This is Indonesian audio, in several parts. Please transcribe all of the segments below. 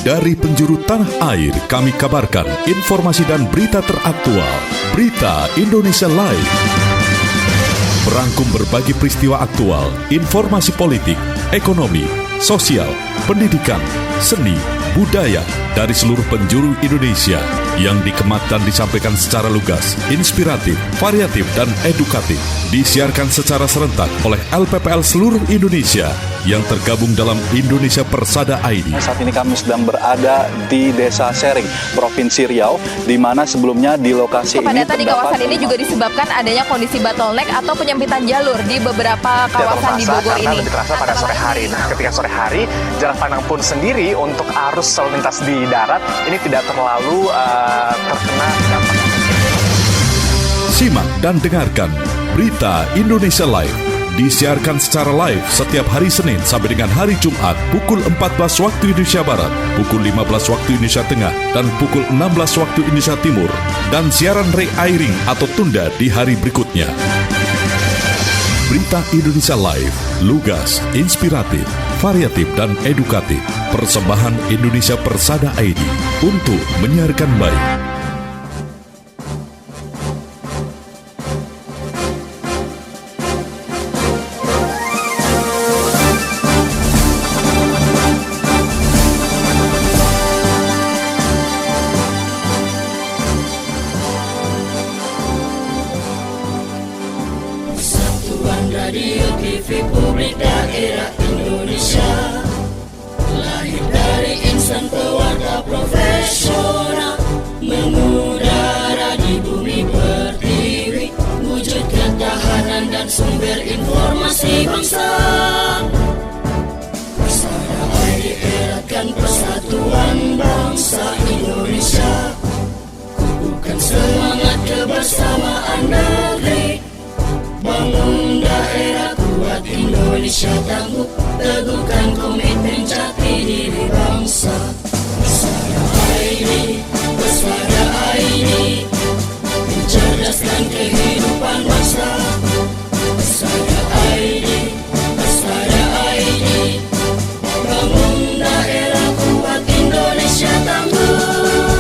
Dari penjuru tanah air kami kabarkan informasi dan berita teraktual. Berita Indonesia Live. Merangkum berbagai peristiwa aktual, informasi politik, ekonomi, sosial, pendidikan, seni, budaya dari seluruh penjuru Indonesia yang dikemat dan disampaikan secara lugas, inspiratif, variatif, dan edukatif. Disiarkan secara serentak oleh LPPL seluruh Indonesia yang tergabung dalam Indonesia Persada ID. Saat ini kami sedang berada di Desa Sering, Provinsi Riau, di mana sebelumnya di lokasi ini kepadatan di kawasan ini juga disebabkan adanya kondisi bottleneck atau penyempitan jalur di beberapa kawasan di Bogor ini. Lebih terasa pada sore hari. Nah, ketika sore hari, jarak pandang pun sendiri untuk arus lalu lintas di darat ini tidak terlalu terkena dampak. Simak dan dengarkan Berita Indonesia Live. Disiarkan secara live setiap hari Senin sampai dengan hari Jumat pukul 14 waktu Indonesia Barat, pukul 15 waktu Indonesia Tengah, dan pukul 16 waktu Indonesia Timur. Dan siaran re-airing atau tunda di hari berikutnya. Berita Indonesia Live, lugas, inspiratif, variatif, dan edukatif. Persembahan Indonesia Persada ID untuk menyiarkan baik. Radio TV Publik Daerah Indonesia, lahir dari insan pewarta profesional, mengudara di bumi pertiwi, wujud ketahanan dan sumber informasi bangsa. Persada ID eratkan persatuan bangsa Indonesia, kukuhkan semangat kebersamaan negeri, bangun daerah kuat Indonesia tangguh, teguhkan komitmen jati diri bangsa. Persada ID, mencerdaskan kehidupan bangsa. Persada ID, bangun daerah kuat Indonesia tangguh,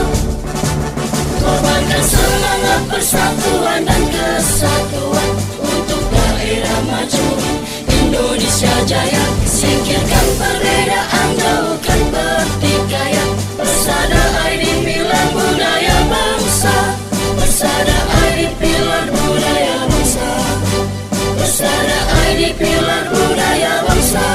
korbankan semangat persatuan dan kesatuan untuk daerah maju Indonesia jaya, singkirkan perbedaan, jauhkan pertikaian. Persada ID pilar budaya bangsa, Persada ID pilar budaya bangsa, Persada ID pilar budaya bangsa.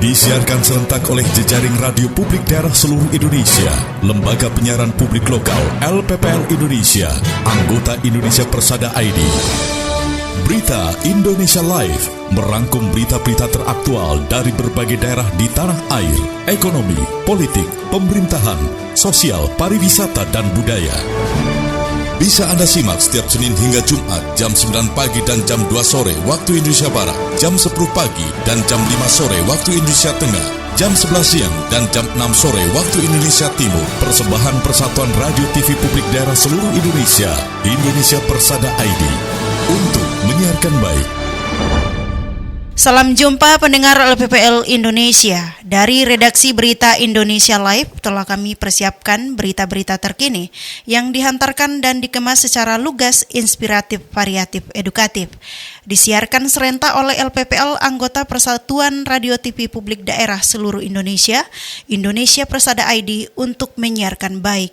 Disiarkan serentak oleh jejaring radio publik daerah seluruh Indonesia, Lembaga Penyiaran Publik Lokal LPPL Indonesia, anggota Indonesia Persada ID. Berita Indonesia Live merangkum berita-berita teraktual dari berbagai daerah di tanah air, ekonomi, politik, pemerintahan, sosial, pariwisata, dan budaya. Bisa Anda simak setiap Senin hingga Jumat jam 9 pagi dan jam 2 sore waktu Indonesia Barat, jam 10 pagi dan jam 5 sore waktu Indonesia Tengah, jam 11 siang dan jam 6 sore waktu Indonesia Timur. Persembahan Persatuan Radio TV Publik Daerah seluruh Indonesia, Indonesia Persada ID, untuk menyiarkan baik. Salam jumpa pendengar LPPL Indonesia. Dari redaksi Berita Indonesia Live telah kami persiapkan berita-berita terkini yang dihantarkan dan dikemas secara lugas, inspiratif, variatif, edukatif. Disiarkan serentak oleh LPPL anggota Persatuan Radio TV Publik Daerah seluruh Indonesia, Indonesia Persada ID untuk menyiarkan baik.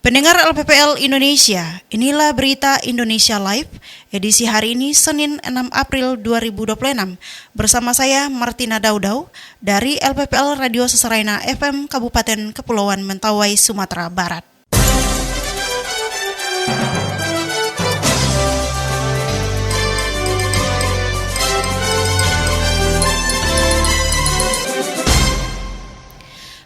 Pendengar LPPL Indonesia, inilah Berita Indonesia Live, edisi hari ini Senin 6 April 2026. Bersama saya Martina Daudau dari LPPL Radio Seseraina FM Kabupaten Kepulauan Mentawai, Sumatera Barat.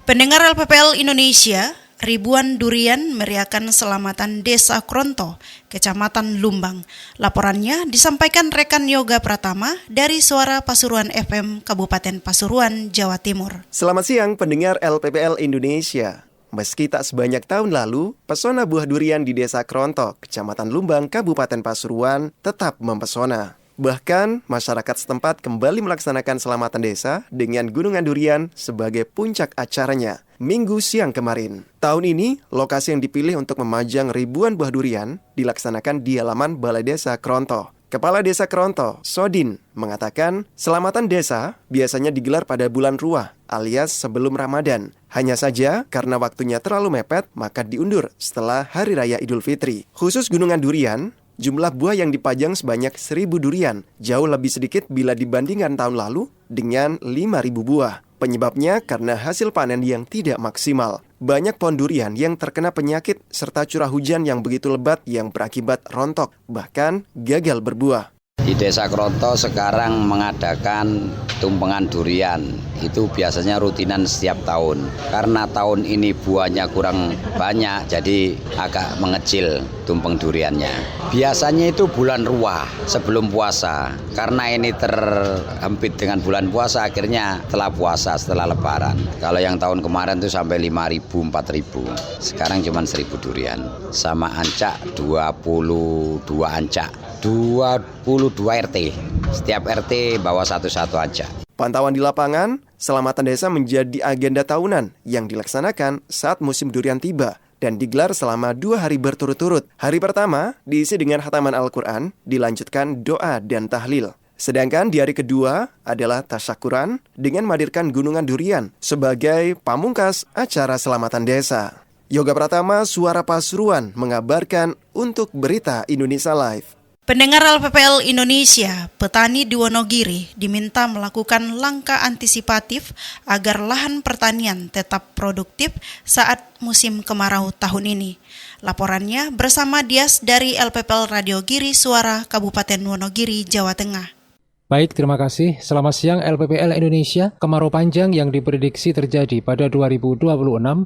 Pendengar LPPL Indonesia, ribuan durian meriahkan selamatan Desa Kronto, Kecamatan Lumbang. Laporannya disampaikan rekan Yoga Pratama dari Suara Pasuruan FM Kabupaten Pasuruan, Jawa Timur. Selamat siang pendengar LPPL Indonesia. Meski tak sebanyak tahun lalu, pesona buah durian di Desa Kronto, Kecamatan Lumbang, Kabupaten Pasuruan tetap mempesona. Bahkan, masyarakat setempat kembali melaksanakan selamatan desa dengan gunungan durian sebagai puncak acaranya, Minggu siang kemarin. Tahun ini, lokasi yang dipilih untuk memajang ribuan buah durian dilaksanakan di halaman Balai Desa Kronto. Kepala Desa Kronto, Sodin, mengatakan selamatan desa biasanya digelar pada bulan Ruah alias sebelum Ramadan. Hanya saja karena waktunya terlalu mepet, maka diundur setelah Hari Raya Idul Fitri. Khusus gunungan durian, jumlah buah yang dipajang sebanyak 1.000 durian, jauh lebih sedikit bila dibandingkan tahun lalu dengan 5.000 buah. Penyebabnya karena hasil panen yang tidak maksimal. Banyak pohon durian yang terkena penyakit serta curah hujan yang begitu lebat yang berakibat rontok, bahkan gagal berbuah. Di Desa Kronto sekarang mengadakan tumpengan durian. Itu biasanya rutinan setiap tahun. Karena tahun ini buahnya kurang banyak, jadi agak mengecil tumpeng duriannya. Biasanya itu bulan Ruah sebelum puasa. Karena ini terhimpit dengan bulan puasa, akhirnya setelah puasa, setelah Lebaran. Kalau yang tahun kemarin itu sampai 5.000, 4.000. Sekarang cuma 1.000 durian. Sama ancak 22 ancak. 22 RT. Setiap RT bawa satu-satu ancak. Pantauan di lapangan, selamatan desa menjadi agenda tahunan yang dilaksanakan saat musim durian tiba dan digelar selama 2 hari berturut-turut. Hari pertama diisi dengan khataman Al-Quran, dilanjutkan doa dan tahlil. Sedangkan di hari kedua adalah tasyakuran dengan menghadirkan gunungan durian sebagai pamungkas acara selamatan desa. Yoga Pratama, Suara Pasuruan, mengabarkan untuk Berita Indonesia Live. Pendengar LPPL Indonesia, petani di Wonogiri diminta melakukan langkah antisipatif agar lahan pertanian tetap produktif saat musim kemarau tahun ini. Laporannya bersama Dias dari LPPL Radio Giri Suara Kabupaten Wonogiri, Jawa Tengah. Baik, terima kasih. Selamat siang LPPL Indonesia. Kemarau panjang yang diprediksi terjadi pada 2026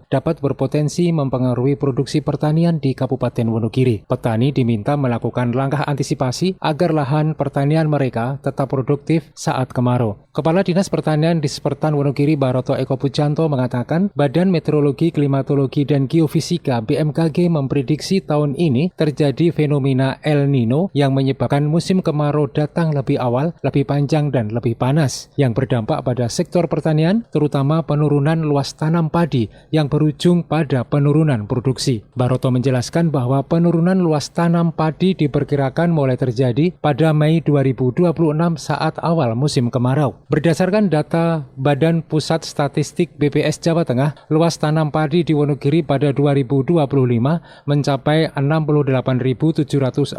dapat berpotensi mempengaruhi produksi pertanian di Kabupaten Wonogiri. Petani diminta melakukan langkah antisipasi agar lahan pertanian mereka tetap produktif saat kemarau. Kepala Dinas Pertanian Dispertan Wonogiri Baroto Eko Pujanto mengatakan Badan Meteorologi, Klimatologi, dan Geofisika BMKG memprediksi tahun ini terjadi fenomena El Nino yang menyebabkan musim kemarau datang lebih awal, lebih panjang dan lebih panas yang berdampak pada sektor pertanian, terutama penurunan luas tanam padi yang berujung pada penurunan produksi. Baroto menjelaskan bahwa penurunan luas tanam padi diperkirakan mulai terjadi pada Mei 2026 saat awal musim kemarau. Berdasarkan data Badan Pusat Statistik BPS Jawa Tengah, luas tanam padi di Wonogiri pada 2025 mencapai 68.762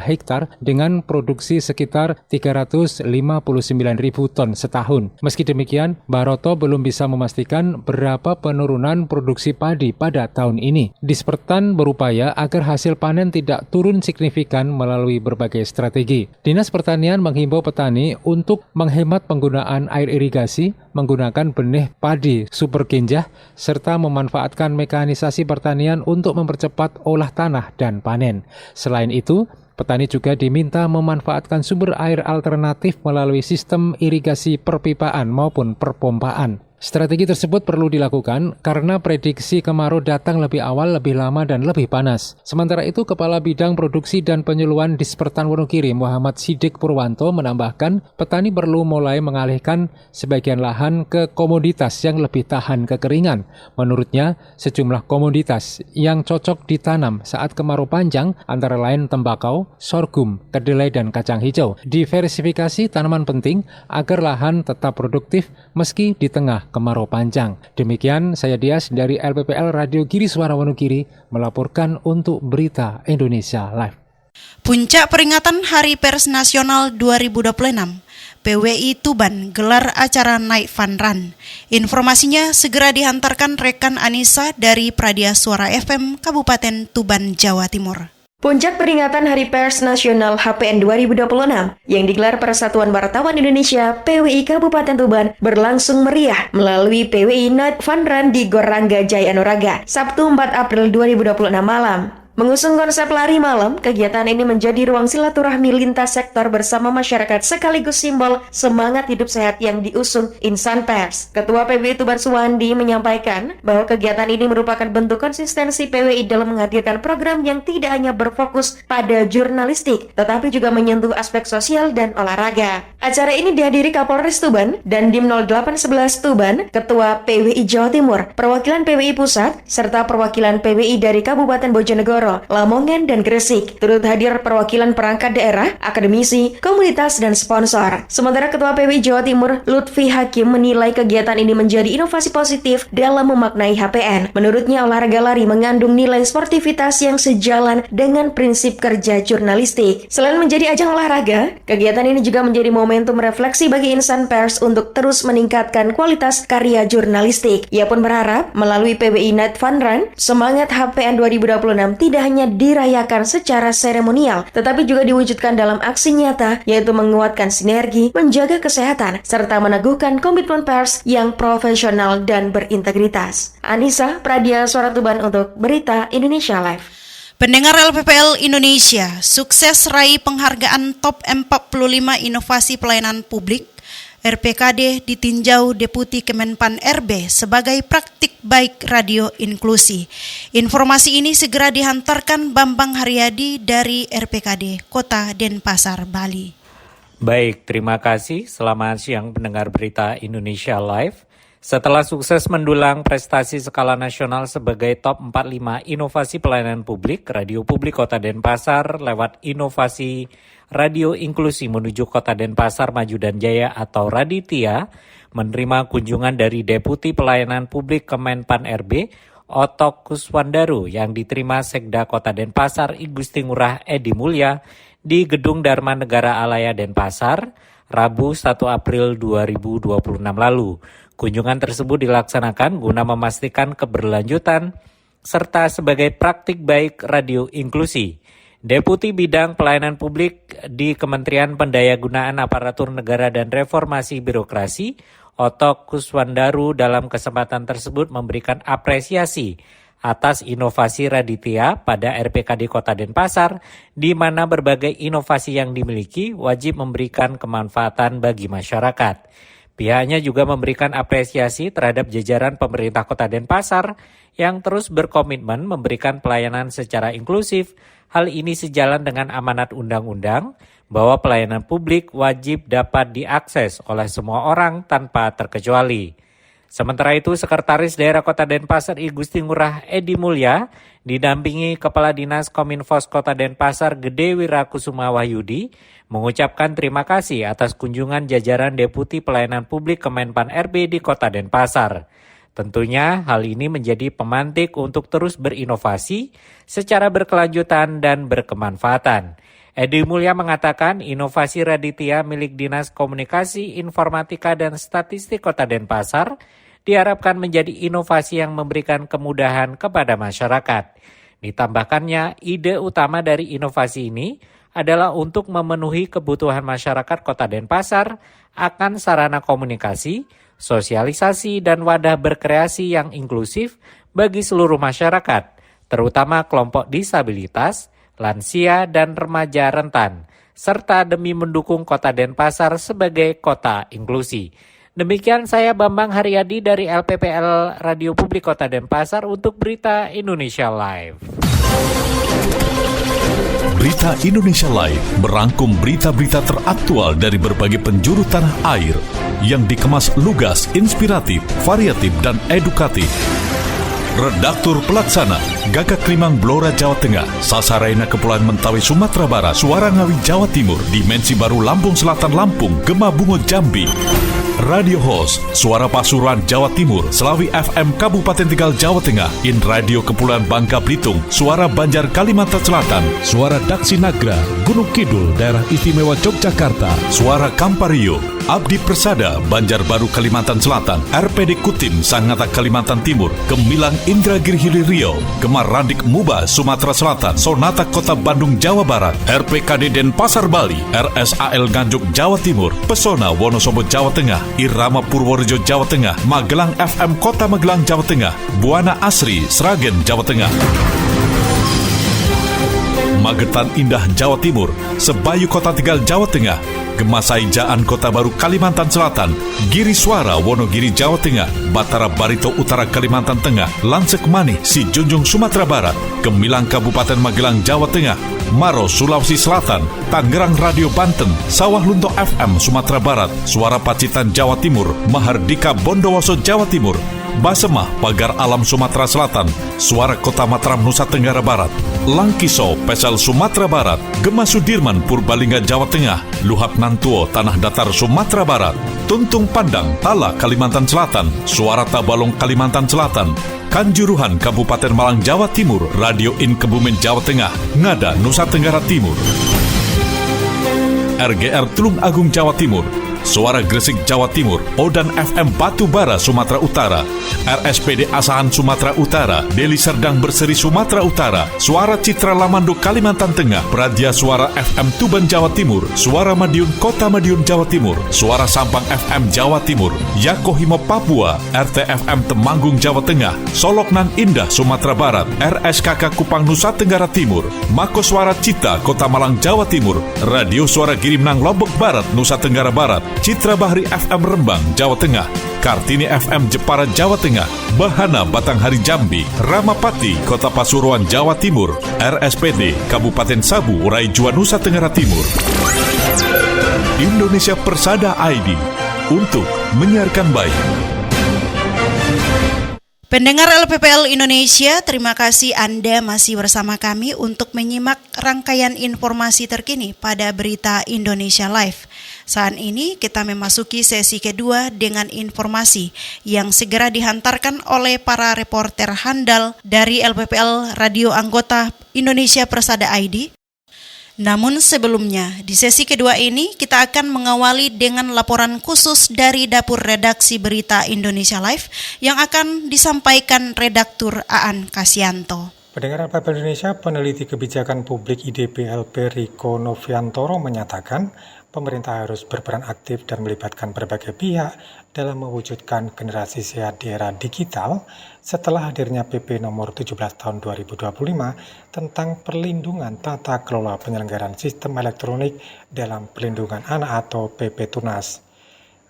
hektar dengan produksi sekitar 359.000 ton setahun. Meski demikian, Baroto belum bisa memastikan berapa penurunan produksi padi pada tahun ini. Dispertan berupaya agar hasil panen tidak turun signifikan melalui berbagai strategi. Dinas Pertanian menghimbau petani untuk menghemat penggunaan air irigasi, menggunakan benih padi super genjah, serta memanfaatkan mekanisasi pertanian untuk mempercepat olah tanah dan panen. Selain itu, petani juga diminta memanfaatkan sumber air alternatif melalui sistem irigasi perpipaan maupun perpompaan. Strategi tersebut perlu dilakukan karena prediksi kemarau datang lebih awal, lebih lama, dan lebih panas. Sementara itu, Kepala Bidang Produksi dan Penyuluhan Dispertan Wonogiri Muhammad Sidik Purwanto menambahkan petani perlu mulai mengalihkan sebagian lahan ke komoditas yang lebih tahan kekeringan. Menurutnya, sejumlah komoditas yang cocok ditanam saat kemarau panjang antara lain tembakau, sorghum, kedelai, dan kacang hijau. Diversifikasi tanaman penting agar lahan tetap produktif meski di tengah kemarau panjang. Demikian saya Dias dari LPPL Radio Giri Suara Wonogiri melaporkan untuk Berita Indonesia Live. Puncak peringatan Hari Pers Nasional 2026, PWI Tuban gelar acara Night Fun Run. Informasinya segera dihantarkan rekan Anissa dari Pradia Suara FM Kabupaten Tuban, Jawa Timur. Puncak peringatan Hari Pers Nasional HPN 2026 yang digelar Persatuan Wartawan Indonesia PWI Kabupaten Tuban berlangsung meriah melalui PWI Night Fun Run di Gor Rangga Jaya Anuraga, Sabtu 4 April 2026 malam. Mengusung konsep lari malam, kegiatan ini menjadi ruang silaturahmi lintas sektor bersama masyarakat sekaligus simbol semangat hidup sehat yang diusung Insan Pers. Ketua PWI Tuban Suwandi menyampaikan bahwa kegiatan ini merupakan bentuk konsistensi PWI dalam menghadirkan program yang tidak hanya berfokus pada jurnalistik, tetapi juga menyentuh aspek sosial dan olahraga. Acara ini dihadiri Kapolres Tuban dan Dim 0811 Tuban, Ketua PWI Jawa Timur, perwakilan PWI Pusat, serta perwakilan PWI dari Kabupaten Bojonegoro, Lamongan, dan Gresik. Turut hadir perwakilan perangkat daerah, akademisi, komunitas, dan sponsor. Sementara Ketua PWI Jawa Timur, Lutfi Hakim, menilai kegiatan ini menjadi inovasi positif dalam memaknai HPN. Menurutnya, olahraga lari mengandung nilai sportivitas yang sejalan dengan prinsip kerja jurnalistik. Selain menjadi ajang olahraga, kegiatan ini juga menjadi momentum refleksi bagi Insan Pers untuk terus meningkatkan kualitas karya jurnalistik. Ia pun berharap melalui PWI Night Fun Run, semangat HPN 2026 tidak hanya dirayakan secara seremonial, tetapi juga diwujudkan dalam aksi nyata, yaitu menguatkan sinergi, menjaga kesehatan, serta meneguhkan komitmen pers yang profesional dan berintegritas. Anissa Pradia, Suara Tuban untuk Berita Indonesia Live. Pendengar LPPL Indonesia, sukses raih penghargaan Top 45 Inovasi Pelayanan Publik. RPKD ditinjau Deputi Kemenpan RB sebagai praktik baik radio inklusi. Informasi ini segera dihantarkan Bambang Haryadi dari RPKD Kota Denpasar, Bali. Baik, terima kasih. Selamat siang pendengar Berita Indonesia Live. Setelah sukses mendulang prestasi skala nasional sebagai top 45 inovasi pelayanan publik, Radio Publik Kota Denpasar lewat inovasi Radio Inklusi menuju Kota Denpasar Maju dan Jaya atau Raditya menerima kunjungan dari Deputi Pelayanan Publik Kemenpan RB, Otok Kuswandaru, yang diterima Sekda Kota Denpasar I Gusti Ngurah Edi Mulya di Gedung Dharma Negara Alaya Denpasar, Rabu 1 April 2026 lalu. Kunjungan tersebut dilaksanakan guna memastikan keberlanjutan serta sebagai praktik baik radio inklusi. Deputi Bidang Pelayanan Publik di Kementerian Pendayagunaan Aparatur Negara dan Reformasi Birokrasi, Otok Kuswandaru, dalam kesempatan tersebut memberikan apresiasi atas inovasi Raditya pada RPKD Kota Denpasar, di mana berbagai inovasi yang dimiliki wajib memberikan kemanfaatan bagi masyarakat. Pihaknya juga memberikan apresiasi terhadap jajaran pemerintah Kota Denpasar yang terus berkomitmen memberikan pelayanan secara inklusif. Hal ini sejalan dengan amanat undang-undang bahwa pelayanan publik wajib dapat diakses oleh semua orang tanpa terkecuali. Sementara itu, Sekretaris Daerah Kota Denpasar I Gusti Ngurah Edi Mulya didampingi Kepala Dinas Kominfos Kota Denpasar Gede Wirakusuma Wahyudi mengucapkan terima kasih atas kunjungan jajaran Deputi Pelayanan Publik Kemenpan RB di Kota Denpasar. Tentunya hal ini menjadi pemantik untuk terus berinovasi secara berkelanjutan dan berkemanfaatan. Edi Mulya mengatakan inovasi Raditya milik Dinas Komunikasi, Informatika, dan Statistik Kota Denpasar diharapkan menjadi inovasi yang memberikan kemudahan kepada masyarakat. Ditambahkannya, ide utama dari inovasi ini adalah untuk memenuhi kebutuhan masyarakat Kota Denpasar akan sarana komunikasi, sosialisasi, dan wadah berkreasi yang inklusif bagi seluruh masyarakat, terutama kelompok disabilitas, lansia, dan remaja rentan, serta demi mendukung Kota Denpasar sebagai kota inklusi. Demikian saya Bambang Haryadi dari LPPL Radio Publik Kota Denpasar untuk Berita Indonesia Live. Berita Indonesia Live merangkum berita-berita teraktual dari berbagai penjuru tanah air yang dikemas lugas, inspiratif, variatif, dan edukatif. Redaktur Pelaksana Gagak Limang Blora Jawa Tengah, Sasaraina Kepulauan Mentawai Sumatera Barat, Suara Ngawi Jawa Timur, Dimensi Baru Lampung Selatan Lampung, Gema Bungo Jambi. Radio Host Suara Pasuruan Jawa Timur, Selawi FM Kabupaten Tegal Jawa Tengah, In Radio Kepulauan Bangka Belitung, Suara Banjar Kalimantan Selatan, Suara Daksi Nagra Gunung Kidul Daerah Istimewa Yogyakarta, Suara Kampario Abdi Persada Banjarbaru Kalimantan Selatan, RPD Kutim Sangatta Kalimantan Timur, Gemilang Indragiri Hilir Riau, Gemar Randik Muba Sumatera Selatan, Sonata Kota Bandung Jawa Barat, RPKD Denpasar Bali, RSAL Nganjuk Jawa Timur, Pesona Wonosobo Jawa Tengah, Irama Purworejo Jawa Tengah, Magelang FM Kota Magelang Jawa Tengah, Buana Asri Sragen Jawa Tengah. Magetan Indah, Jawa Timur, Sebayu Kota Tegal, Jawa Tengah, Gemasai Jaan Kota Baru, Kalimantan Selatan, Giri Suara, Wonogiri, Jawa Tengah, Batara Barito Utara, Kalimantan Tengah, Lansek Mani, Sijunjung, Sumatera Barat, Gemilang, Kabupaten Magelang, Jawa Tengah, Maros, Sulawesi Selatan, Tangerang Radio Banten, Sawah Lunto FM, Sumatera Barat, Suara Pacitan, Jawa Timur, Mahardika Bondowoso, Jawa Timur, Basemah, Pagar Alam, Sumatera Selatan, Suara Kota Mataram, Nusa Tenggara Barat, Langkiso, Pesel, Sumatera Barat, Gema Sudirman, Purbalingga, Jawa Tengah, Luhak Nantuo, Tanah Datar, Sumatera Barat, Tuntung Pandang, Tala, Kalimantan Selatan, Suara Tabalong, Kalimantan Selatan, Kanjuruhan, Kabupaten Malang, Jawa Timur, Radio In Kebumen, Jawa Tengah, Ngada, Nusa Tenggara Timur, RGR Tulung Agung, Jawa Timur, Suara Gresik, Jawa Timur, Odan FM Batubara, Sumatera Utara, RSPD Asahan, Sumatera Utara, Deli Serdang Berseri, Sumatera Utara, Suara Citra Lamando, Kalimantan Tengah, Pradia Suara FM Tuban, Jawa Timur, Suara Madiun, Kota Madiun, Jawa Timur, Suara Sampang FM Jawa Timur, Yakohimo, Papua, RTFM Temanggung, Jawa Tengah, Soloknan Indah, Sumatera Barat, RSKK Kupang, Nusa Tenggara Timur, Mako Suara Cita, Kota Malang, Jawa Timur, Radio Suara Girimnang, Lombok Barat, Nusa Tenggara Barat, Citra Bahri FM Rembang, Jawa Tengah, Kartini FM Jepara, Jawa Tengah, Bahana Batanghari Jambi, Ramapati, Kota Pasuruan, Jawa Timur, RSPD Kabupaten Sabu, Raijua, Nusa Tenggara Timur. Indonesia Persada ID untuk menyiarkan baik. Pendengar LPPL Indonesia, terima kasih Anda masih bersama kami untuk menyimak rangkaian informasi terkini pada Berita Indonesia Live. Saat ini kita memasuki sesi kedua dengan informasi yang segera dihantarkan oleh para reporter handal dari LPPL Radio Anggota Indonesia Persada ID. Namun sebelumnya, di sesi kedua ini kita akan mengawali dengan laporan khusus dari Dapur Redaksi Berita Indonesia Live yang akan disampaikan Redaktur Aan Kasyanto. Pendengar LPPL Indonesia, peneliti kebijakan publik IDP LP Riko Noviantoro menyatakan pemerintah harus berperan aktif dan melibatkan berbagai pihak dalam mewujudkan generasi sehat di era digital setelah hadirnya PP nomor 17 tahun 2025 tentang perlindungan tata kelola penyelenggaraan sistem elektronik dalam perlindungan anak atau PP Tunas.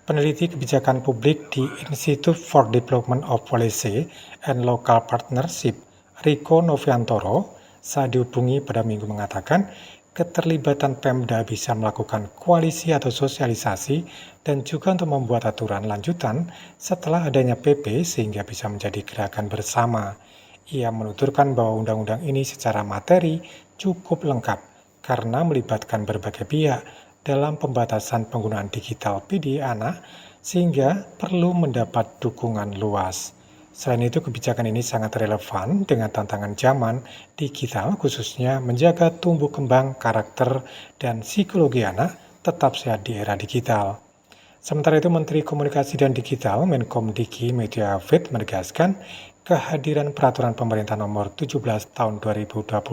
Peneliti kebijakan publik di Institute for Development of Policy and Local Partnership, Riko Noviantoro, saat dihubungi pada Minggu mengatakan keterlibatan Pemda bisa melakukan koalisi atau sosialisasi dan juga untuk membuat aturan lanjutan setelah adanya PP sehingga bisa menjadi gerakan bersama. Ia menuturkan bahwa undang-undang ini secara materi cukup lengkap karena melibatkan berbagai pihak dalam pembatasan penggunaan digital PD anak sehingga perlu mendapat dukungan luas. Selain itu, kebijakan ini sangat relevan dengan tantangan zaman digital, khususnya menjaga tumbuh kembang karakter dan psikologi anak tetap sehat di era digital. Sementara itu, Menteri Komunikasi dan Digital Menkom Diki Media Hafid menegaskan kehadiran peraturan pemerintah nomor 17 tahun 2025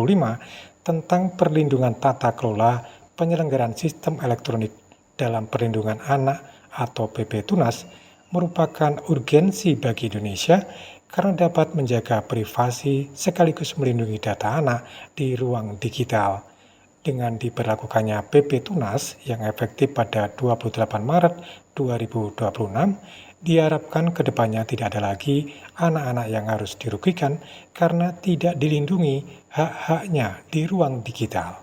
tentang perlindungan tata kelola penyelenggaraan sistem elektronik dalam perlindungan anak atau PP Tunas merupakan urgensi bagi Indonesia karena dapat menjaga privasi sekaligus melindungi data anak di ruang digital. Dengan diberlakukannya PP Tunas yang efektif pada 28 Maret 2026, diharapkan kedepannya tidak ada lagi anak-anak yang harus dirugikan karena tidak dilindungi hak-haknya di ruang digital.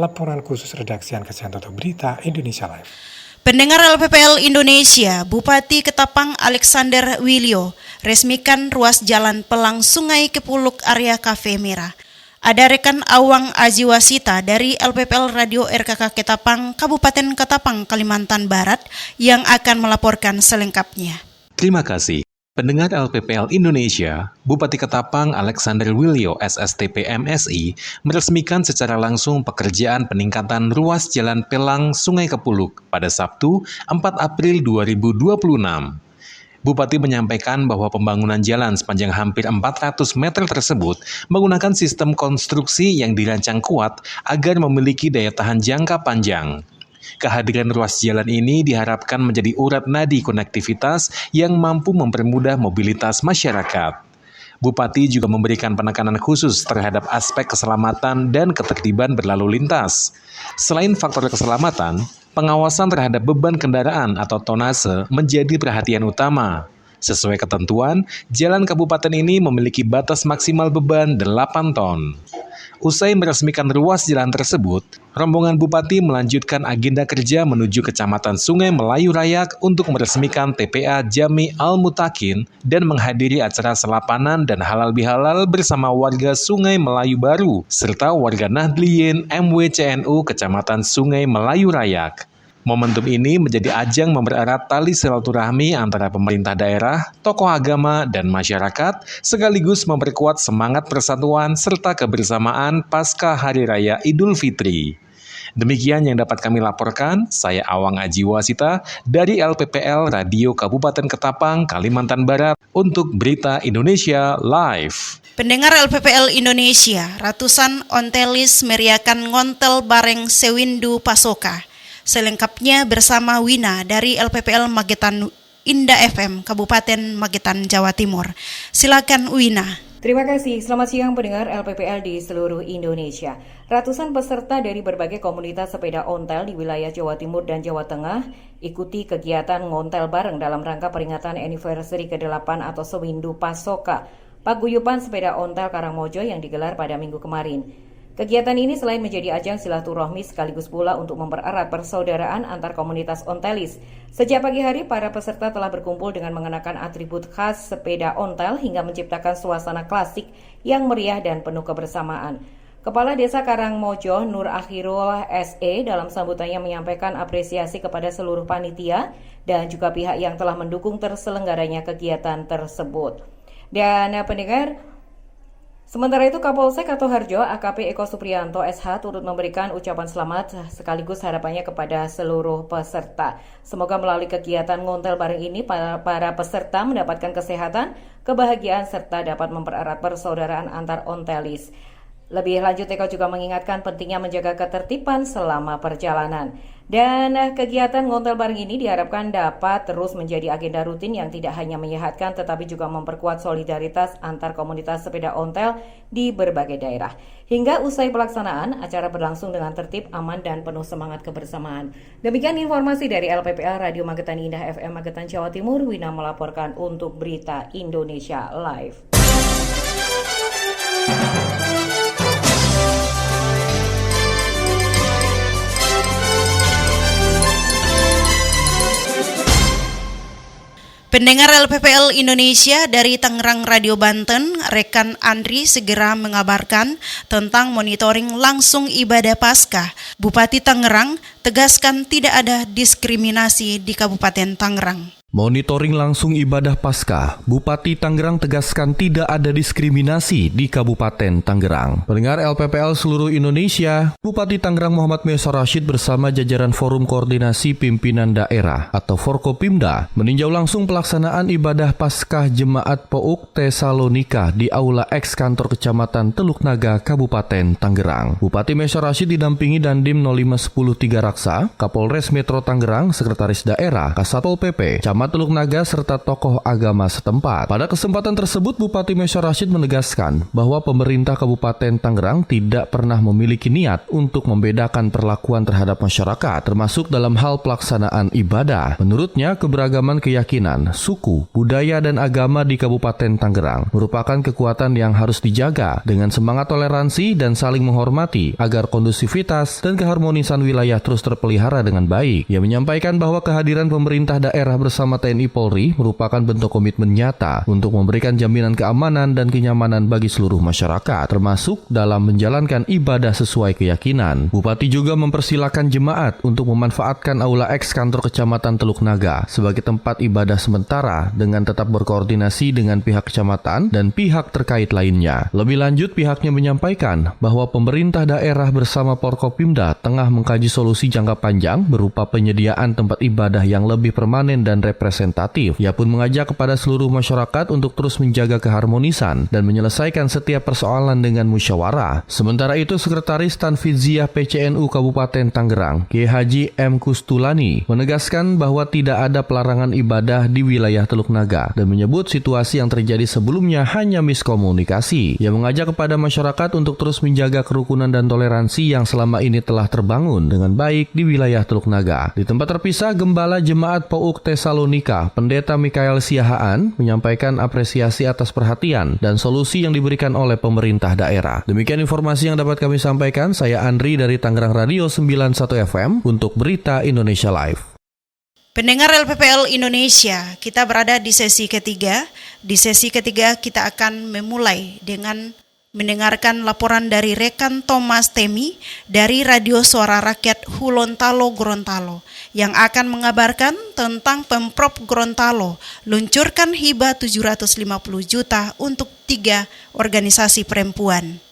Laporan khusus redaksi Aan Kasyanto untuk Berita Indonesia Live. Pendengar LPPL Indonesia, Bupati Ketapang Alexander Wilio resmikan ruas jalan Pelang Sungai Kepuluk area Cafe Merah. Ada rekan Awang Ajiwasita dari LPPL Radio RKK Ketapang, Kabupaten Ketapang, Kalimantan Barat yang akan melaporkan selengkapnya. Terima kasih. Pendengar LPPL Indonesia, Bupati Ketapang Alexander Wilio SSTP MSI meresmikan secara langsung pekerjaan peningkatan ruas jalan Pelang Sungai Kepuluk pada Sabtu 4 April 2026. Bupati menyampaikan bahwa pembangunan jalan sepanjang hampir 400 meter tersebut menggunakan sistem konstruksi yang dirancang kuat agar memiliki daya tahan jangka panjang. Kehadiran ruas jalan ini diharapkan menjadi urat nadi konektivitas yang mampu mempermudah mobilitas masyarakat. Bupati juga memberikan penekanan khusus terhadap aspek keselamatan dan ketertiban berlalu lintas. Selain faktor keselamatan, pengawasan terhadap beban kendaraan atau tonnase menjadi perhatian utama. Sesuai ketentuan, jalan kabupaten ini memiliki batas maksimal beban 8 ton. Usai meresmikan ruas jalan tersebut, rombongan Bupati melanjutkan agenda kerja menuju Kecamatan Sungai Melayu Rayak untuk meresmikan TPA Jami Al-Mutakin dan menghadiri acara selapanan dan halal bihalal bersama warga Sungai Melayu Baru, serta warga Nahdliyin MWCNU Kecamatan Sungai Melayu Rayak. Momentum ini menjadi ajang mempererat tali silaturahmi antara pemerintah daerah, tokoh agama, dan masyarakat, sekaligus memperkuat semangat persatuan serta kebersamaan pasca Hari Raya Idul Fitri. Demikian yang dapat kami laporkan, saya Awang Aji Wasita dari LPPL Radio Kabupaten Ketapang, Kalimantan Barat untuk Berita Indonesia Live. Pendengar LPPL Indonesia, ratusan ontelis meriakan ngontel bareng Sewindu Pasoka. Selengkapnya bersama Wina dari LPPL Magetan Indah FM, Kabupaten Magetan, Jawa Timur. Silakan Wina. Terima kasih, selamat siang pendengar LPPL di seluruh Indonesia. Ratusan peserta dari berbagai komunitas sepeda ontel di wilayah Jawa Timur dan Jawa Tengah ikuti kegiatan ngontel bareng dalam rangka peringatan anniversary ke-8 atau Sewindu Pasoka, paguyuban sepeda ontel Karangmojo yang digelar pada Minggu kemarin. Kegiatan ini selain menjadi ajang silaturahmi sekaligus pula untuk mempererat persaudaraan antar komunitas ontelis. Sejak pagi hari, para peserta telah berkumpul dengan mengenakan atribut khas sepeda ontel hingga menciptakan suasana klasik yang meriah dan penuh kebersamaan. Kepala Desa Karangmojo, Nur Akhirul SE, dalam sambutannya menyampaikan apresiasi kepada seluruh panitia dan juga pihak yang telah mendukung terselenggaranya kegiatan tersebut. Dan pendengar, sementara itu, Kapolsek Katoharjo AKP Eko Supriyanto SH turut memberikan ucapan selamat sekaligus harapannya kepada seluruh peserta. Semoga melalui kegiatan ngontel bareng ini para peserta mendapatkan kesehatan, kebahagiaan serta dapat mempererat persaudaraan antar ontelis. Lebih lanjut, Eko juga mengingatkan pentingnya menjaga ketertiban selama perjalanan. Dan kegiatan ngontel bareng ini diharapkan dapat terus menjadi agenda rutin yang tidak hanya menyehatkan tetapi juga memperkuat solidaritas antar komunitas sepeda ontel di berbagai daerah. Hingga usai pelaksanaan, acara berlangsung dengan tertib, aman, dan penuh semangat kebersamaan. Demikian informasi dari LPPL Radio Magetan Indah FM Magetan, Jawa Timur. Wina melaporkan untuk Berita Indonesia Live. Pendengar LPPL Indonesia dari Tangerang Radio Banten, rekan Andri segera mengabarkan tentang monitoring langsung ibadah Paskah. Bupati Tangerang tegaskan tidak ada diskriminasi di Kabupaten Tangerang. Monitoring langsung ibadah Paskah, Bupati Tangerang tegaskan tidak ada diskriminasi di Kabupaten Tangerang. Pendengar LPPL seluruh Indonesia, Bupati Tangerang Muhammad Meisar Rashid bersama jajaran Forum Koordinasi Pimpinan Daerah atau Forkopimda meninjau langsung pelaksanaan ibadah Paskah Jemaat Pouk Tesalonika di Aula X Kantor Kecamatan Teluk Naga, Kabupaten Tangerang. Bupati Meisar Rashid didampingi Dandim 0510 Raksa, Kapolres Metro Tangerang, Sekretaris Daerah, Kasatpol PP, Camat Teluk Naga, serta tokoh agama setempat. Pada kesempatan tersebut, Bupati Meisar Rashid menegaskan bahwa pemerintah Kabupaten Tangerang tidak pernah memiliki niat untuk membedakan perlakuan terhadap masyarakat, termasuk dalam hal pelaksanaan ibadah. Menurutnya, keberagaman keyakinan, suku, budaya, dan agama di Kabupaten Tangerang merupakan kekuatan yang harus dijaga dengan semangat toleransi dan saling menghormati agar kondusivitas dan keharmonisan wilayah terus terpelihara dengan baik. Ia menyampaikan bahwa kehadiran pemerintah daerah bersama TNI Polri merupakan bentuk komitmen nyata untuk memberikan jaminan keamanan dan kenyamanan bagi seluruh masyarakat, termasuk dalam menjalankan ibadah sesuai keyakinan. Bupati juga mempersilakan jemaat untuk memanfaatkan Aula X Kantor Kecamatan Teluk Naga sebagai tempat ibadah sementara dengan tetap berkoordinasi dengan pihak kecamatan dan pihak terkait lainnya. Lebih lanjut, pihaknya menyampaikan bahwa pemerintah daerah bersama Forkopimda tengah mengkaji solusi jangka panjang berupa penyediaan tempat ibadah yang lebih permanen dan representatif. Ia pun mengajak kepada seluruh masyarakat untuk terus menjaga keharmonisan dan menyelesaikan setiap persoalan dengan musyawarah. Sementara itu, Sekretaris Tanfiziah PCNU Kabupaten Tangerang, Kiai Haji M. Kustulani, menegaskan bahwa tidak ada pelarangan ibadah di wilayah Teluk Naga dan menyebut situasi yang terjadi sebelumnya hanya miskomunikasi. Ia mengajak kepada masyarakat untuk terus menjaga kerukunan dan toleransi yang selama ini telah terbangun dengan baik di wilayah Teluk Naga. Di tempat terpisah, Gembala Jemaat POUK Tesalonika, Pendeta Mikael Siahaan, menyampaikan apresiasi atas perhatian dan solusi yang diberikan oleh pemerintah daerah. Demikian informasi yang dapat kami sampaikan. Saya Andri dari Tangerang Radio 91 FM untuk Berita Indonesia Live. Pendengar LPPL Indonesia, kita berada di sesi ketiga. Di sesi ketiga kita akan memulai dengan mendengarkan laporan dari rekan Thomas Temi dari Radio Suara Rakyat Hulontalo Gorontalo yang akan mengabarkan tentang Pemprov Gorontalo luncurkan hibah 750 juta untuk 3 organisasi perempuan.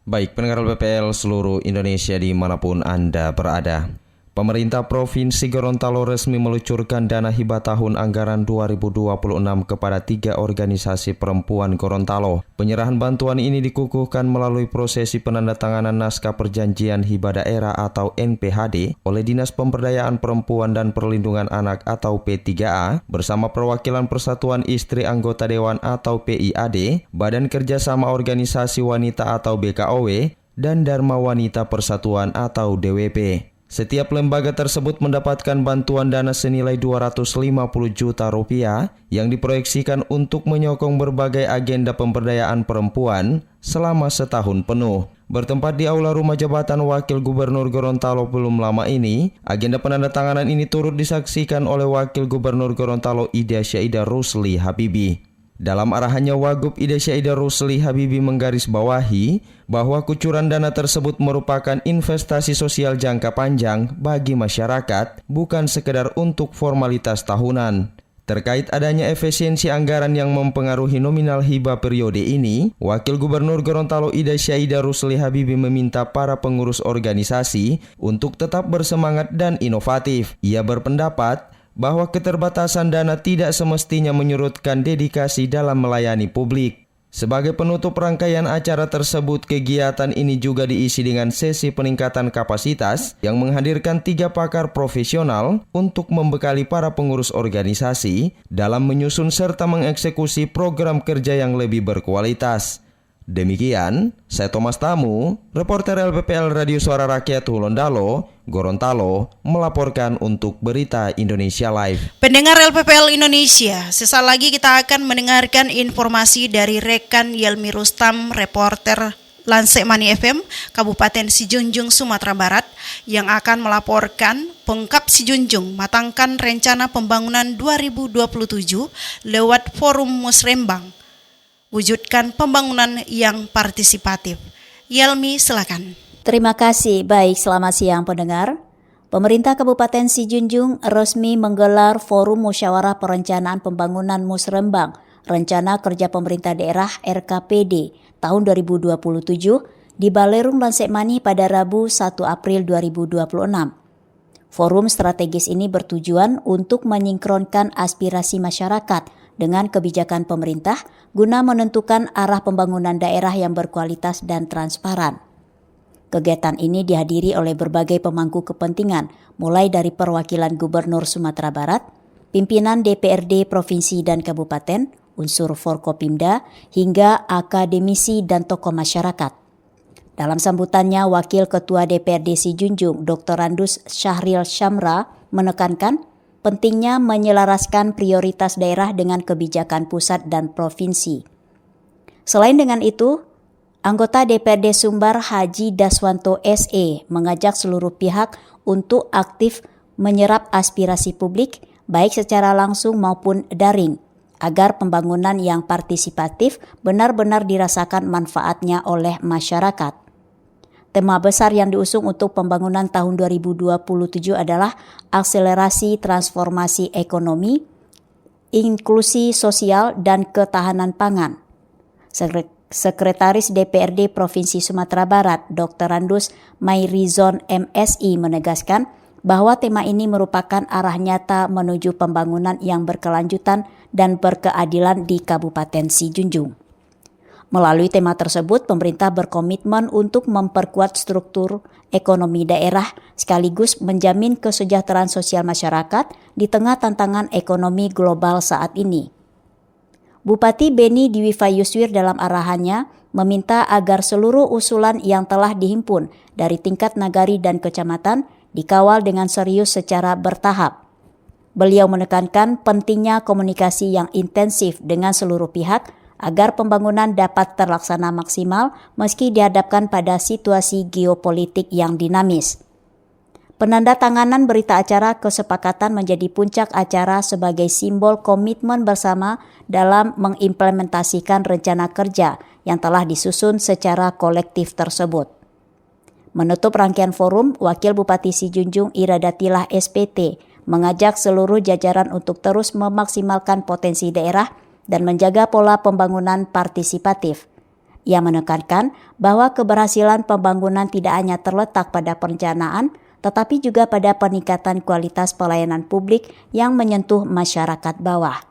Baik, pendengar LPPL seluruh Indonesia dimanapun Anda berada. Pemerintah Provinsi Gorontalo resmi meluncurkan dana hibah tahun anggaran 2026 kepada 3 organisasi perempuan Gorontalo. Penyerahan bantuan ini dikukuhkan melalui prosesi penandatanganan naskah perjanjian hibah daerah atau NPHD oleh Dinas Pemberdayaan Perempuan dan Perlindungan Anak atau P3A bersama perwakilan Persatuan Istri Anggota Dewan atau PIAD, Badan Kerjasama Organisasi Wanita atau BKOW, dan Dharma Wanita Persatuan atau DWP. Setiap lembaga tersebut mendapatkan bantuan dana senilai 250 juta rupiah yang diproyeksikan untuk menyokong berbagai agenda pemberdayaan perempuan selama setahun penuh. Bertempat di Aula Rumah Jabatan Wakil Gubernur Gorontalo belum lama ini, agenda penandatanganan ini turut disaksikan oleh Wakil Gubernur Gorontalo Ida Syaida Rusli Habibi. Dalam arahannya, Wagub Ida Syaida Rusli Habibi menggarisbawahi bahwa kucuran dana tersebut merupakan investasi sosial jangka panjang bagi masyarakat, bukan sekedar untuk formalitas tahunan. Terkait adanya efisiensi anggaran yang mempengaruhi nominal hibah periode ini, Wakil Gubernur Gorontalo Ida Syaida Rusli Habibi meminta para pengurus organisasi untuk tetap bersemangat dan inovatif. Ia berpendapat bahwa keterbatasan dana tidak semestinya menyurutkan dedikasi dalam melayani publik. Sebagai penutup rangkaian acara tersebut, kegiatan ini juga diisi dengan sesi peningkatan kapasitas yang menghadirkan 3 pakar profesional untuk membekali para pengurus organisasi dalam menyusun serta mengeksekusi program kerja yang lebih berkualitas. Demikian, saya Thomas Tamu, reporter LPPL Radio Suara Rakyat Hulontalo, Gorontalo, melaporkan untuk Berita Indonesia Live. Pendengar LPPL Indonesia, sesaat lagi kita akan mendengarkan informasi dari rekan Yelmi Rustam, reporter Lansek Mani FM, Kabupaten Sijunjung, Sumatera Barat, yang akan melaporkan Pemkab Sijunjung matangkan rencana pembangunan 2027 lewat Forum Musrembang. Wujudkan pembangunan yang partisipatif. Yelmi, silakan. Terima kasih. Baik, selamat siang pendengar. Pemerintah Kabupaten Sijunjung resmi menggelar Forum Musyawarah Perencanaan Pembangunan Musrembang, Rencana Kerja Pemerintah Daerah RKPD tahun 2027 di Balerung Lansekmani pada Rabu 1 April 2026. Forum strategis ini bertujuan untuk menyinkronkan aspirasi masyarakat dengan kebijakan pemerintah guna menentukan arah pembangunan daerah yang berkualitas dan transparan. Kegiatan ini dihadiri oleh berbagai pemangku kepentingan, mulai dari perwakilan Gubernur Sumatera Barat, pimpinan DPRD Provinsi dan Kabupaten, unsur Forkopimda, hingga akademisi dan tokoh masyarakat. Dalam sambutannya, Wakil Ketua DPRD Sijunjung, Dr. Randus Syahril Syamra, menekankan pentingnya menyelaraskan prioritas daerah dengan kebijakan pusat dan provinsi. Selain dengan itu, anggota DPRD Sumbar Haji Daswanto SE mengajak seluruh pihak untuk aktif menyerap aspirasi publik baik secara langsung maupun daring agar pembangunan yang partisipatif benar-benar dirasakan manfaatnya oleh masyarakat. Tema besar yang diusung untuk pembangunan tahun 2027 adalah akselerasi transformasi ekonomi, inklusi sosial, dan ketahanan pangan. Sekretaris DPRD Provinsi Sumatera Barat, Dr. Randus Mairizon MSI menegaskan bahwa tema ini merupakan arah nyata menuju pembangunan yang berkelanjutan dan berkeadilan di Kabupaten Sijunjung. Melalui tema tersebut, pemerintah berkomitmen untuk memperkuat struktur ekonomi daerah sekaligus menjamin kesejahteraan sosial masyarakat di tengah tantangan ekonomi global saat ini. Bupati Beni Dwifa Yuswir dalam arahannya meminta agar seluruh usulan yang telah dihimpun dari tingkat nagari dan kecamatan dikawal dengan serius secara bertahap. Beliau menekankan pentingnya komunikasi yang intensif dengan seluruh pihak agar pembangunan dapat terlaksana maksimal meski dihadapkan pada situasi geopolitik yang dinamis. Penandatanganan berita acara kesepakatan menjadi puncak acara sebagai simbol komitmen bersama dalam mengimplementasikan rencana kerja yang telah disusun secara kolektif tersebut. Menutup rangkaian forum, Wakil Bupati Sijunjung Iradatilah SPT mengajak seluruh jajaran untuk terus memaksimalkan potensi daerah dan menjaga pola pembangunan partisipatif. Ia menekankan bahwa keberhasilan pembangunan tidak hanya terletak pada perencanaan, tetapi juga pada peningkatan kualitas pelayanan publik yang menyentuh masyarakat bawah.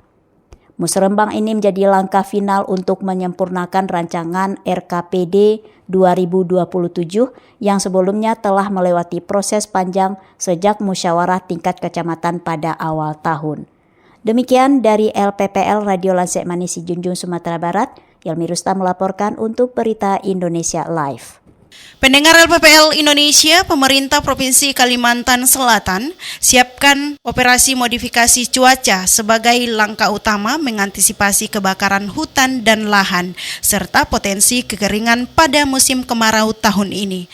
Musrembang ini menjadi langkah final untuk menyempurnakan rancangan RKPD 2027 yang sebelumnya telah melewati proses panjang sejak musyawarah tingkat kecamatan pada awal tahun. Demikian dari LPPL Radio Lansek Manis Sijunjung Sumatera Barat, Yelmi Rustam melaporkan untuk Berita Indonesia Live. Pendengar LPPL Indonesia, pemerintah Provinsi Kalimantan Selatan siapkan operasi modifikasi cuaca sebagai langkah utama mengantisipasi kebakaran hutan dan lahan serta potensi kekeringan pada musim kemarau tahun ini.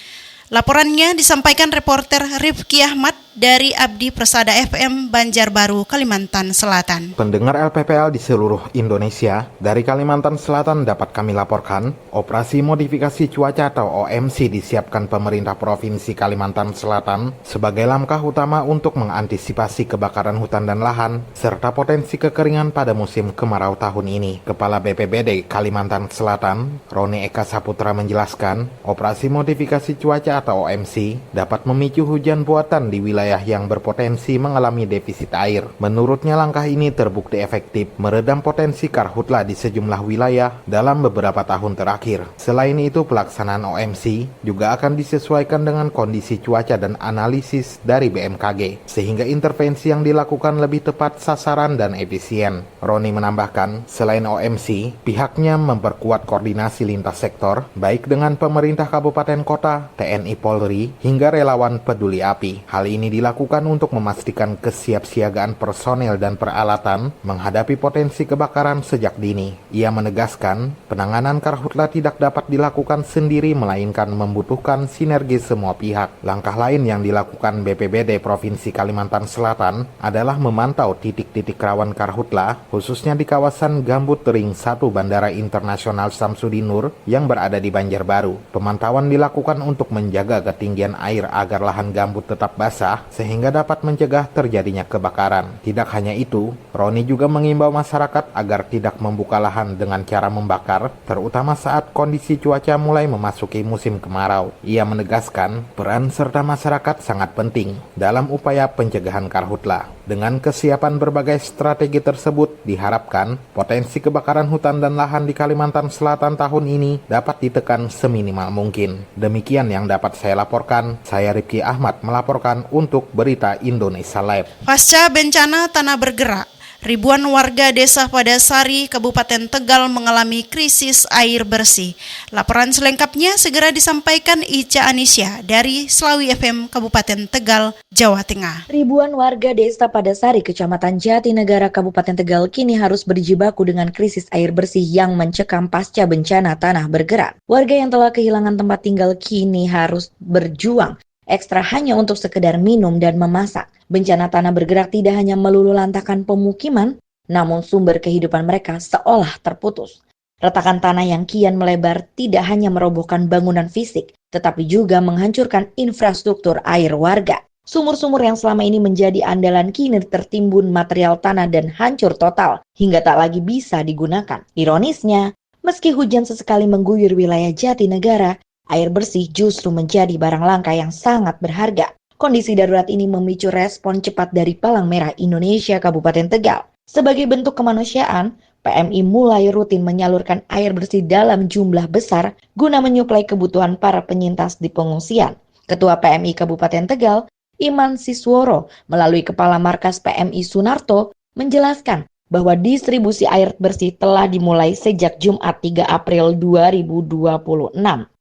Laporannya disampaikan reporter Rifki Ahmad dari Abdi Persada FM Banjarbaru, Kalimantan Selatan. Pendengar LPPL di seluruh Indonesia, dari Kalimantan Selatan dapat kami laporkan, operasi modifikasi cuaca atau OMC disiapkan pemerintah Provinsi Kalimantan Selatan sebagai langkah utama untuk mengantisipasi kebakaran hutan dan lahan, serta potensi kekeringan pada musim kemarau tahun ini. Kepala BPBD Kalimantan Selatan, Roni Eka Saputra menjelaskan, operasi modifikasi cuaca atau OMC dapat memicu hujan buatan di wilayah yang berpotensi mengalami defisit air. Menurutnya langkah ini terbukti efektif meredam potensi karhutla di sejumlah wilayah dalam beberapa tahun terakhir. Selain itu, pelaksanaan OMC juga akan disesuaikan dengan kondisi cuaca dan analisis dari BMKG, sehingga intervensi yang dilakukan lebih tepat sasaran dan efisien. Roni menambahkan, selain OMC, pihaknya memperkuat koordinasi lintas sektor, baik dengan pemerintah kabupaten kota, TNI Polri, hingga relawan peduli api. Hal ini dilakukan untuk memastikan kesiapsiagaan personel dan peralatan menghadapi potensi kebakaran sejak dini. Ia menegaskan, penanganan karhutla tidak dapat dilakukan sendiri melainkan membutuhkan sinergi semua pihak. Langkah lain yang dilakukan BPBD Provinsi Kalimantan Selatan adalah memantau titik-titik rawan karhutla, khususnya di kawasan Gambut Ring 1 Bandara Internasional Samsudin Nur yang berada di Banjarbaru. Pemantauan dilakukan untuk menjaga ketinggian air agar lahan gambut tetap basah sehingga dapat mencegah terjadinya kebakaran. Tidak hanya itu, Roni juga mengimbau masyarakat agar tidak membuka lahan dengan cara membakar, terutama saat kondisi cuaca mulai memasuki musim kemarau. Ia menegaskan, peran serta masyarakat sangat penting dalam upaya pencegahan karhutla. Dengan kesiapan berbagai strategi tersebut, diharapkan potensi kebakaran hutan dan lahan di Kalimantan Selatan tahun ini dapat ditekan seminimal mungkin. Demikian yang dapat saya laporkan. Saya Rifki Ahmad melaporkan untuk Berita Indonesia Live. Pasca bencana tanah bergerak, ribuan warga desa Padasari, Kabupaten Tegal mengalami krisis air bersih. Laporan selengkapnya segera disampaikan Ica Anisya dari Slawi FM Kabupaten Tegal, Jawa Tengah. Ribuan warga desa Padasari, Kecamatan Jatinegara, Kabupaten Tegal kini harus berjibaku dengan krisis air bersih yang mencekam pasca bencana tanah bergerak. Warga yang telah kehilangan tempat tinggal kini harus berjuang ekstra hanya untuk sekedar minum dan memasak. Bencana tanah bergerak tidak hanya meluluhlantahkan pemukiman, namun sumber kehidupan mereka seolah terputus. Retakan tanah yang kian melebar tidak hanya merobohkan bangunan fisik, tetapi juga menghancurkan infrastruktur air warga. Sumur-sumur yang selama ini menjadi andalan kini tertimbun material tanah dan hancur total, hingga tak lagi bisa digunakan. Ironisnya, meski hujan sesekali mengguyur wilayah Jatinegara, air bersih justru menjadi barang langka yang sangat berharga. Kondisi darurat ini memicu respon cepat dari Palang Merah Indonesia Kabupaten Tegal. Sebagai bentuk kemanusiaan, PMI mulai rutin menyalurkan air bersih dalam jumlah besar guna menyuplai kebutuhan para penyintas di pengungsian. Ketua PMI Kabupaten Tegal, Iman Sisworo, melalui Kepala Markas PMI Sunarto, menjelaskan bahwa distribusi air bersih telah dimulai sejak Jumat 3 April 2026.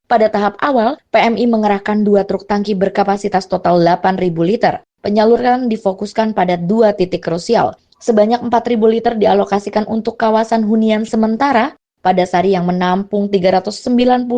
Pada tahap awal, PMI mengerahkan 2 truk tangki berkapasitas total 8.000 liter. Penyaluran difokuskan pada 2 titik krusial. Sebanyak 4.000 liter dialokasikan untuk kawasan hunian sementara pada Sari yang menampung 397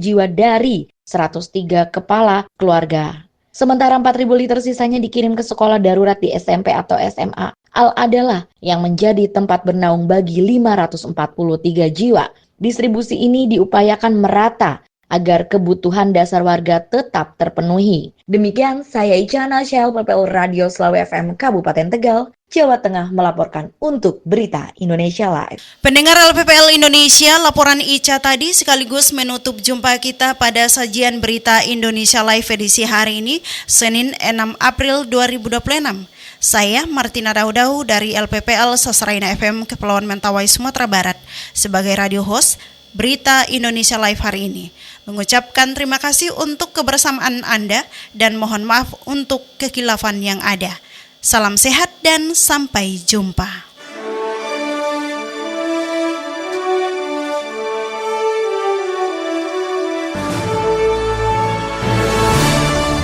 jiwa dari 103 kepala keluarga. Sementara 4.000 liter sisanya dikirim ke sekolah darurat di SMP atau SMA Al-Adalah yang menjadi tempat bernaung bagi 543 jiwa. Distribusi ini diupayakan merata agar kebutuhan dasar warga tetap terpenuhi. Demikian saya Icana Syel, PPL Radio Slawi FM Kabupaten Tegal, Jawa Tengah melaporkan untuk Berita Indonesia Live. Pendengar LPPL Indonesia, laporan Ica tadi sekaligus menutup jumpa kita pada sajian Berita Indonesia Live edisi hari ini, Senin 6 April 2026. Saya Martina Daudau dari LPPL Sasraina FM Kepulauan Mentawai, Sumatera Barat, sebagai radio host Berita Indonesia Live hari ini, mengucapkan terima kasih untuk kebersamaan Anda dan mohon maaf untuk kekhilafan yang ada. Salam sehat dan sampai jumpa.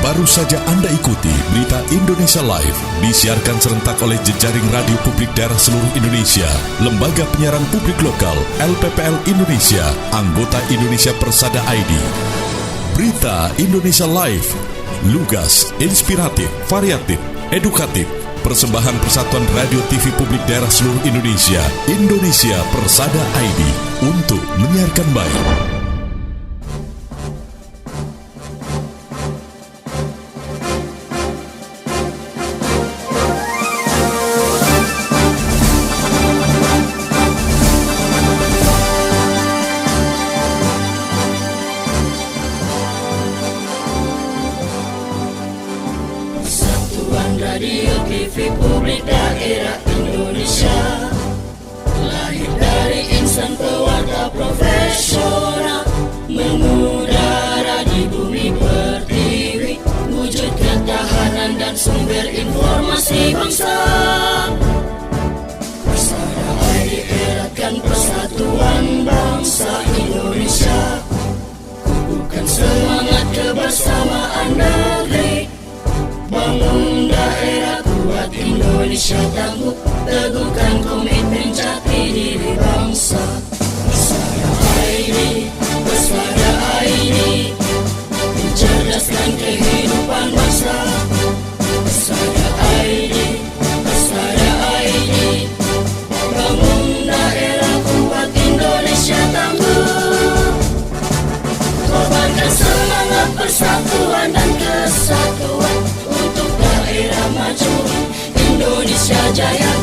Baru saja Anda ikuti Berita Indonesia Live, disiarkan serentak oleh jejaring radio publik daerah seluruh Indonesia, Lembaga Penyiaran Publik Lokal, LPPL Indonesia, anggota Indonesia Persada ID. Berita Indonesia Live, lugas, inspiratif, variatif, edukatif, persembahan Persatuan Radio TV Publik Daerah seluruh Indonesia, Indonesia Persada ID, untuk menyiarkan baik. Radio TV Publik Daerah Indonesia, lahir dari insan pewarta profesional, mengudara di bumi pertiwi, wujud ketahanan dan sumber informasi bangsa. Persada ID eratkan persatuan bangsa Indonesia, kukuhkan semangat kebersamaan negeri, bangun daerah kuat Indonesia tangguh, teguhkan komitmen jati diri bangsa. Persada ID, Persada ID, mencerdaskan kehidupan bangsa. Persada ID, Persada ID, bangun daerah kuat Indonesia tangguh, korbankan semangat persatuan dan kesatuan untuk daerah maju Indonesia jaya.